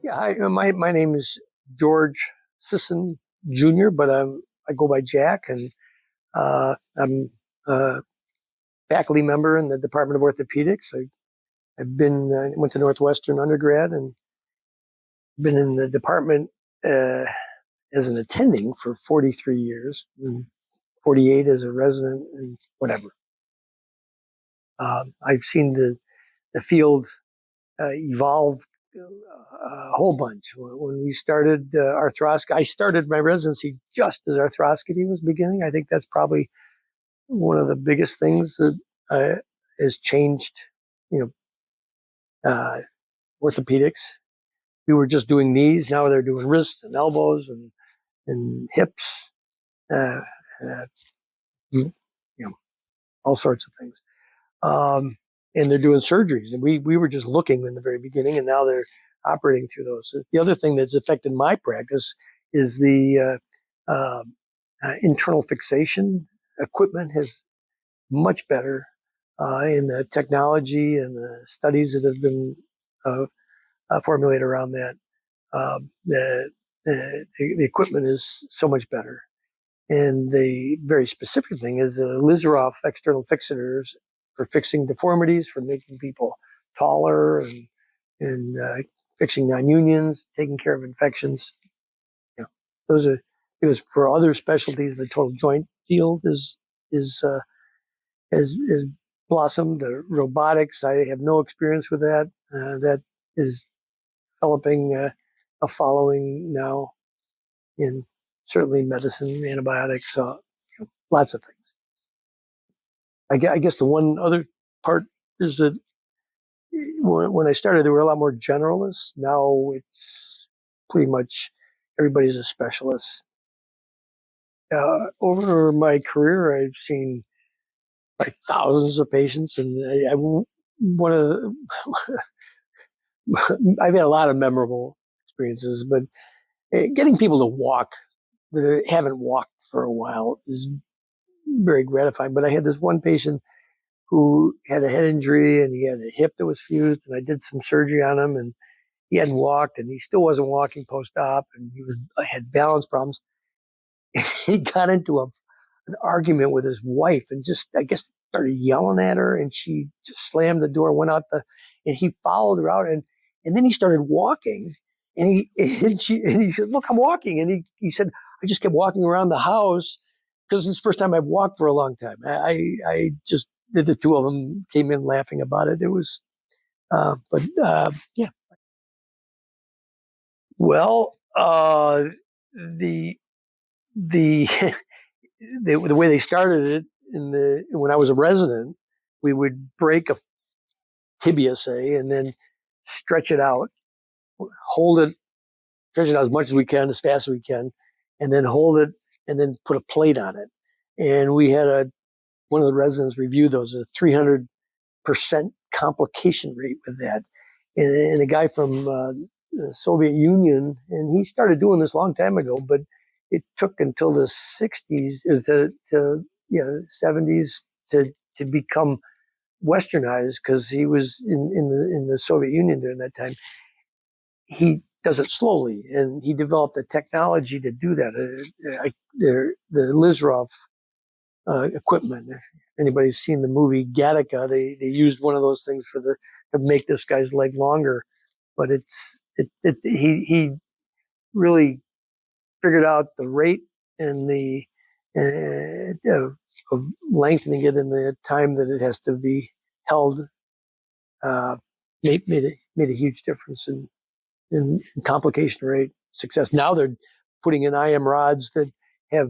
Yeah, my name is George Sisson Jr., but I go by Jack, and I'm a faculty member in the Department of Orthopedics. I've been went to Northwestern undergrad and been in the department as an attending for 43 years, and 48 as a resident, and whatever. I've seen the field evolve a whole bunch. When we started arthroscopy, I started my residency just as arthroscopy was beginning. I think that's probably one of the biggest things that has changed, you orthopedics. We were just doing knees. Now they're doing wrists and elbows and hips, uh, uh, you know, all sorts of things. And they're doing surgeries. And we were just looking in the very beginning, and now they're operating through those. The other thing that's affected my practice is the internal fixation equipment has much better in the technology and the studies that have been formulated around that. The equipment is so much better. And the very specific thing is Lizaroff external fixators for fixing deformities, for making people taller, and fixing non-unions, taking care of infections. Those are, because for other specialties, the total joint field is has blossomed. The robotics, I have no experience with that. That is developing a following now in certainly medicine, antibiotics, lots of things. I guess the one other part is that when I started, there were a lot more generalists. Now it's pretty much everybody's a specialist. Over my career, I've seen like thousands of patients, and one of the, I've had a lot of memorable experiences, but getting people to walk that haven't walked for a while is very gratifying. But I had this one patient who had a head injury, and he had a hip that was fused, and I did some surgery on him, and he hadn't walked, and he still wasn't walking post-op, and had balance problems. He got into an argument with his wife, and just, I guess, started yelling at her, and she just slammed the door, went out and he followed her out, and then he started walking, and he said, "Look, I'm walking," and he said, "I just kept walking around the house because it's the first time I've walked for a long time." I just, the two of them came in laughing about it. It was, yeah. Well, the the the way they started it when I was a resident, we would break a tibia, say, and then stretch it out, hold it, stretch it out as much as we can, as fast as we can, and then hold it, and then put a plate on it. And we had one of the residents review those, a 300% complication rate with that. And a guy from the Soviet Union, and he started doing this a long time ago, but it took until the 60s to 70s to become westernized, because he was in the Soviet Union during that time. He does it slowly, and he developed a technology to do that. The Lizaroff equipment. If anybody's seen the movie Gattaca, they used one of those things to make this guy's leg longer. But he really figured out the rate and the of lengthening it in the time that it has to be held. Made a huge difference in complication rate, success. Now they're putting in IM rods that have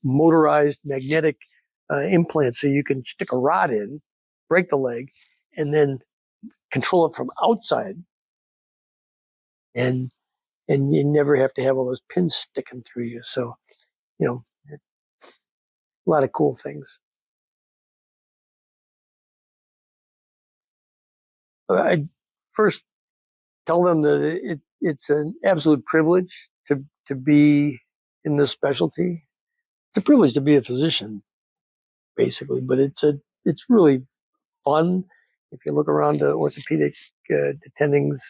motorized magnetic implants, so you can stick a rod in, break the leg, and then control it from outside, and you never have to have all those pins sticking through you. So, a lot of cool things. I first tell them that it's an absolute privilege to be in this specialty. It's a privilege to be a physician, basically, but it's really fun. If you look around the orthopedic attendings,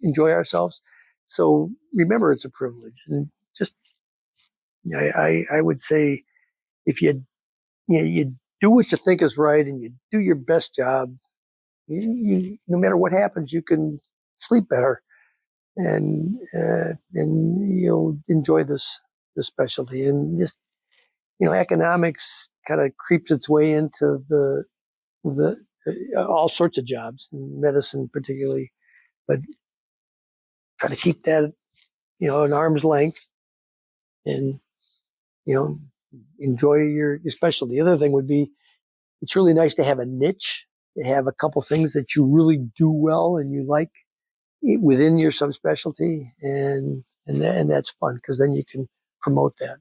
enjoy ourselves. So remember, it's a privilege. And just, I would say, if you do what you think is right and you do your best job, no matter what happens, you can sleep better, and you'll enjoy this specialty. And just, economics kind of creeps its way into the all sorts of jobs, medicine particularly, but try to keep that, an arm's length, and, you know, enjoy your specialty. The other thing would be, it's really nice to have a niche, to have a couple things that you really do well and you like within your subspecialty, and that's fun, because then you can promote that.